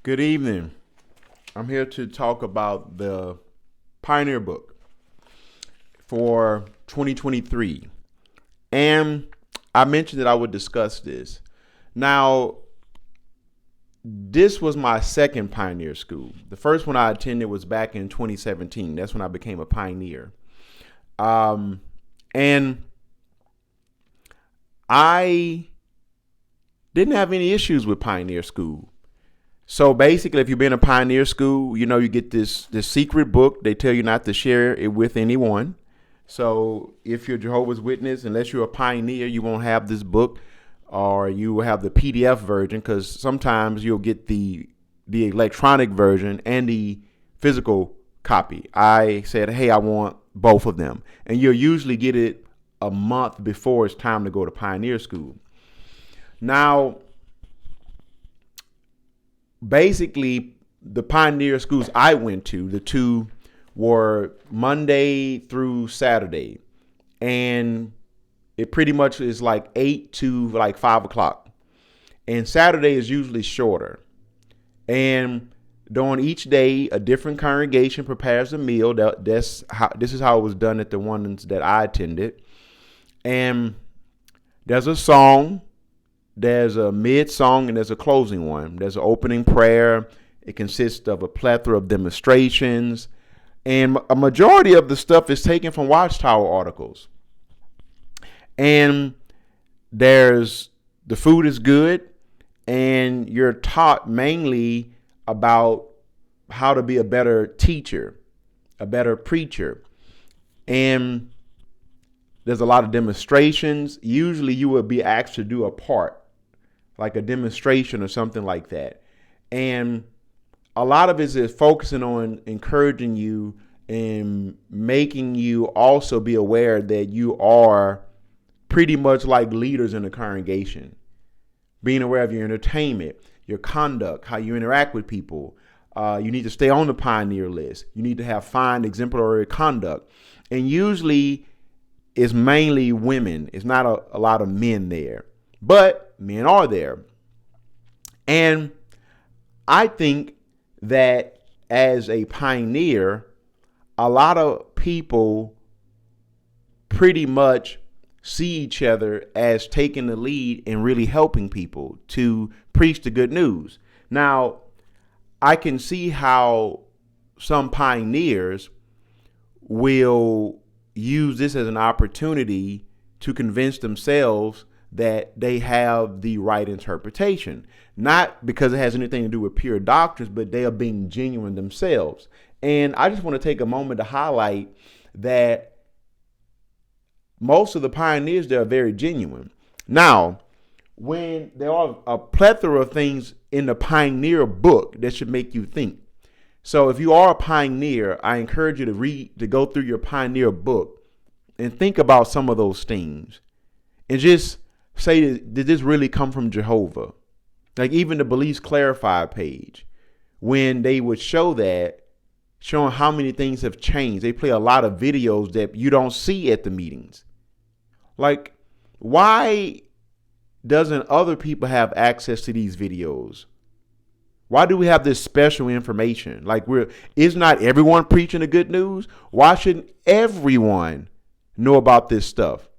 Good evening. I'm here to talk about the Pioneer book for 2023. And I mentioned that I would discuss this. Now, this was my second Pioneer school. The first one I attended was back in 2017. That's when I became a Pioneer. And I didn't have any issues with Pioneer school. So basically, if you've been a Pioneer school, you get this secret book. They tell you not to share it with anyone. So if you're Jehovah's Witness, unless you're a Pioneer, you won't have this book, or you will have the PDF version, because sometimes you'll get the electronic version and the physical copy. I said, hey, I want both of them. And you'll usually get it a month before it's time to go to Pioneer school. Now, basically, the Pioneer schools I went to, the two were Monday through Saturday. And it pretty much is like 8 to like 5 o'clock. And Saturday is usually shorter. And during each day, a different congregation prepares a meal. This is how it was done at the ones that I attended. And there's a song. There's a mid-song and there's a closing one. There's an opening prayer. It consists of a plethora of demonstrations. And a majority of the stuff is taken from Watchtower articles. And the food is good. And you're taught mainly about how to be a better teacher, a better preacher. And there's a lot of demonstrations. Usually you will be asked to do a part, like a demonstration or something like that. And a lot of it is focusing on encouraging you and making you also be aware that you are pretty much like leaders in the congregation. Being aware of your entertainment, your conduct, how you interact with people. You need to stay on the Pioneer list. You need to have fine, exemplary conduct. And usually it's mainly women. It's not a lot of men there. But men are there. And I think that as a Pioneer, a lot of people pretty much see each other as taking the lead and really helping people to preach the good news. Now, I can see how some Pioneers will use this as an opportunity to convince themselves that they have the right interpretation, not because it has anything to do with pure doctrines, but they are being genuine themselves. And I just want to take a moment to highlight that most of the Pioneers, they're very genuine. Now, when there are a plethora of things in the Pioneer book that should make you think. So if you are a Pioneer, I encourage you to go through your Pioneer book and think about some of those things and just say, did this really come from Jehovah? Like even the Beliefs Clarified page, when they would show that, showing how many things have changed. They play a lot of videos that you don't see at the meetings. Like, why doesn't other people have access to these videos? Why do we have this special information? Like, is not everyone preaching the good news? Why shouldn't everyone know about this stuff?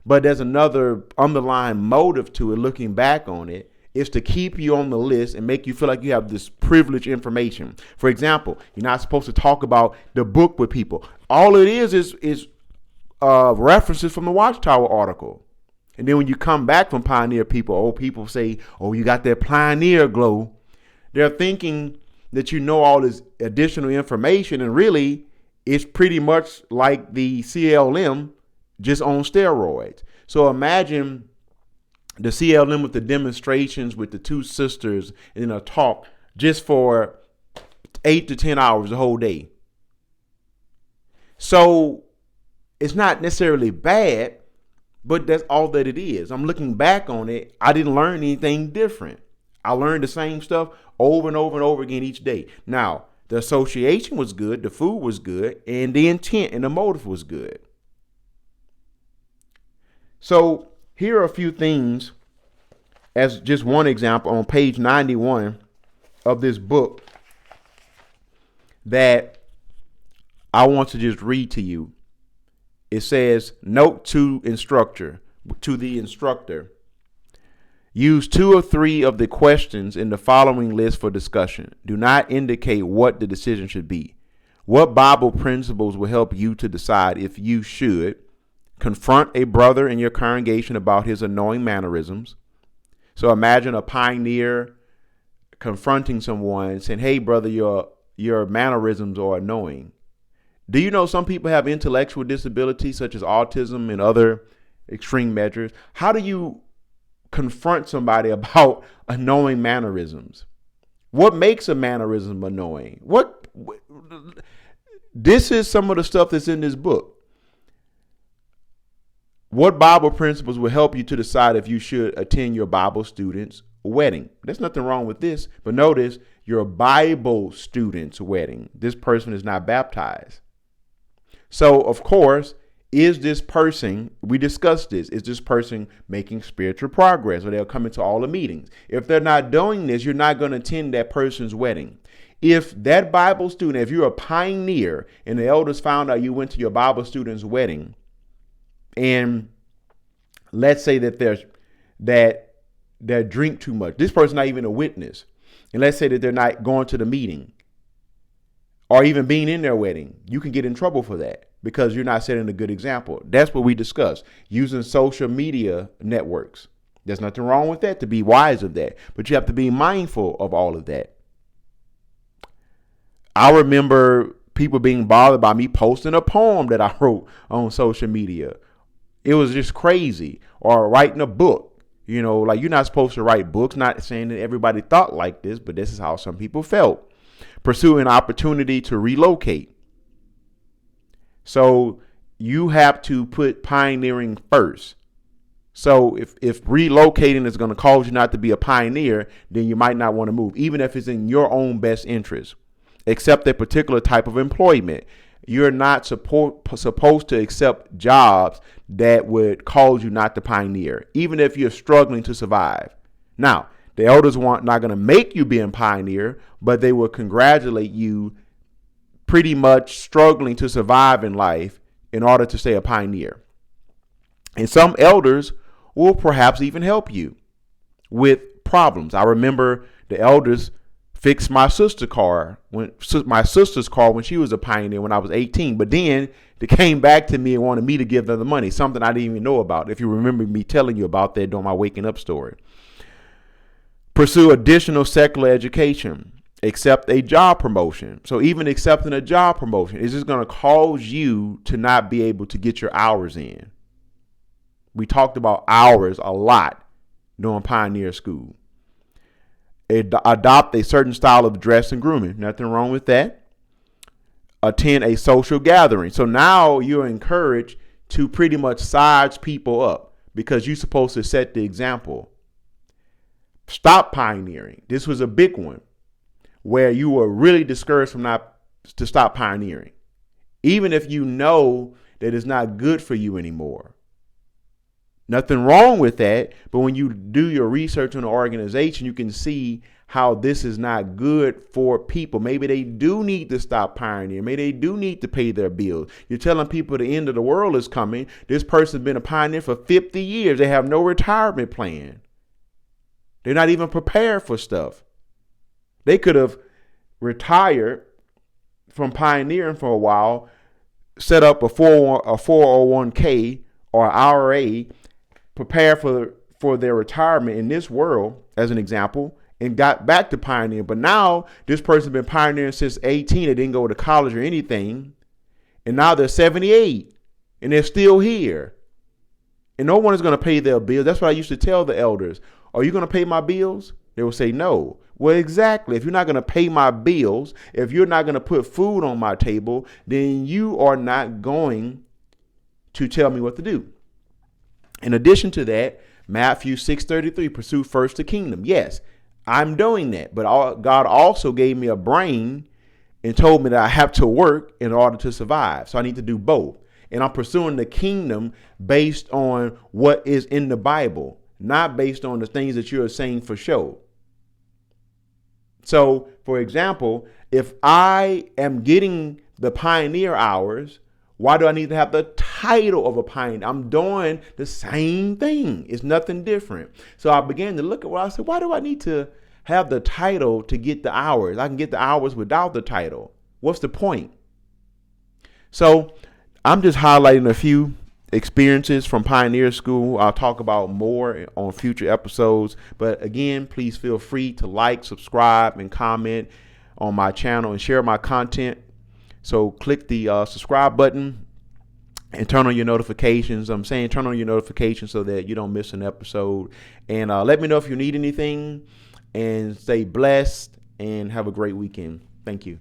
But there's another underlying motive to it, looking back on it, is to keep you on the list and make you feel like you have this privileged information. For example, you're not supposed to talk about the book with people. All it is references from the Watchtower article. And then when you come back from Pioneer people, people say, oh, you got that Pioneer glow. They're thinking that you know all this additional information, and really it's pretty much like the CLM just on steroids. So imagine the CLM with the demonstrations with the two sisters in a talk just for 8 to 10 hours the whole day. So it's not necessarily bad, but that's all that it is. I'm looking back on it. I didn't learn anything different. I learned the same stuff over and over and over again each day. Now, the association was good, the food was good, and the intent and the motive was good. So here are a few things as just one example. On page 91, of this book that I want to just read to you. It says, note to the instructor. Use 2 or 3 of the questions in the following list for discussion. Do not indicate what the decision should be. What Bible principles will help you to decide if you should confront a brother in your congregation about his annoying mannerisms? So imagine a pioneer confronting someone saying, hey, brother, your mannerisms are annoying. Do you know some people have intellectual disabilities such as autism and other extreme measures? How do you confront somebody about annoying mannerisms? What makes a mannerism annoying? This is some of the stuff that's in this book. What Bible principles will help you to decide if you should attend your Bible student's wedding? There's nothing wrong with this, but notice your Bible student's wedding. This person is not baptized. So, of course, is this person, we discussed this, is this person making spiritual progress, or they'll come into all the meetings? If they're not doing this, you're not going to attend that person's wedding. If that Bible student, if you're a pioneer and the elders found out you went to your Bible student's wedding, and let's say that they drink too much, this person's not even a witness, and let's say that they're not going to the meeting or even being in their wedding, you can get in trouble for that because you're not setting a good example. That's what we discussed, using social media networks. There's nothing wrong with that, to be wise of that, but you have to be mindful of all of that. I remember people being bothered by me posting a poem that I wrote on social media. It was just crazy. Or writing a book. You know, like, you're not supposed to write books. Not saying that everybody thought like this, but this is how some people felt. Pursue an opportunity to relocate. So you have to put pioneering first. So if relocating is going to cause you not to be a pioneer, then you might not want to move, even if it's in your own best interest. Accept a particular type of employment. You're not supposed to accept jobs that would cause you not to pioneer, even if you're struggling to survive. Now, the elders not going to make you be a pioneer, but they will congratulate you pretty much struggling to survive in life in order to stay a pioneer. And some elders will perhaps even help you with problems. I remember the elders fixed my sister's car when she was a pioneer when I was 18. But then they came back to me and wanted me to give them the money, something I didn't even know about. If you remember me telling you about that during my waking up story. Pursue additional secular education. Accept a job promotion. So even accepting a job promotion is just going to cause you to not be able to get your hours in. We talked about hours a lot during Pioneer School. Adopt a certain style of dress and grooming. Nothing wrong with that. Attend a social gathering. So now you're encouraged to pretty much size people up because you're supposed to set the example. Stop pioneering. This was a big one where you were really discouraged from not to stop pioneering, even if you know that it's not good for you anymore. Nothing wrong with that, but when you do your research on the organization, you can see how this is not good for people. Maybe they do need to stop pioneering. Maybe they do need to pay their bills. You're telling people the end of the world is coming. This person's been a pioneer for 50 years. They have no retirement plan. They're not even prepared for stuff. They could have retired from pioneering for a while, set up a 401k or IRA, prepare for their retirement in this world, as an example, and got back to pioneering. But now this person's been pioneering since 18. They didn't go to college or anything. And now they're 78 and they're still here. And no one is going to pay their bills. That's what I used to tell the elders. Are you going to pay my bills? They will say no. Well, exactly. If you're not going to pay my bills, if you're not going to put food on my table, then you are not going to tell me what to do. In addition to that, Matthew 6:33, pursue first the kingdom. Yes, I'm doing that. But God also gave me a brain and told me that I have to work in order to survive. So I need to do both. And I'm pursuing the kingdom based on what is in the Bible, not based on the things that you're saying for show. So, for example, if I am getting the pioneer hours, why do I need to have the title of a pioneer? I'm doing the same thing. It's nothing different. So I began to look at what I said, why do I need to have the title to get the hours? I can get the hours without the title. What's the point? So I'm just highlighting a few experiences from Pioneer School. I'll talk about more on future episodes. But again, please feel free to like, subscribe, and comment on my channel and share my content. So click the subscribe button and turn on your notifications. I'm saying turn on your notifications so that you don't miss an episode. And let me know if you need anything. And stay blessed and have a great weekend. Thank you.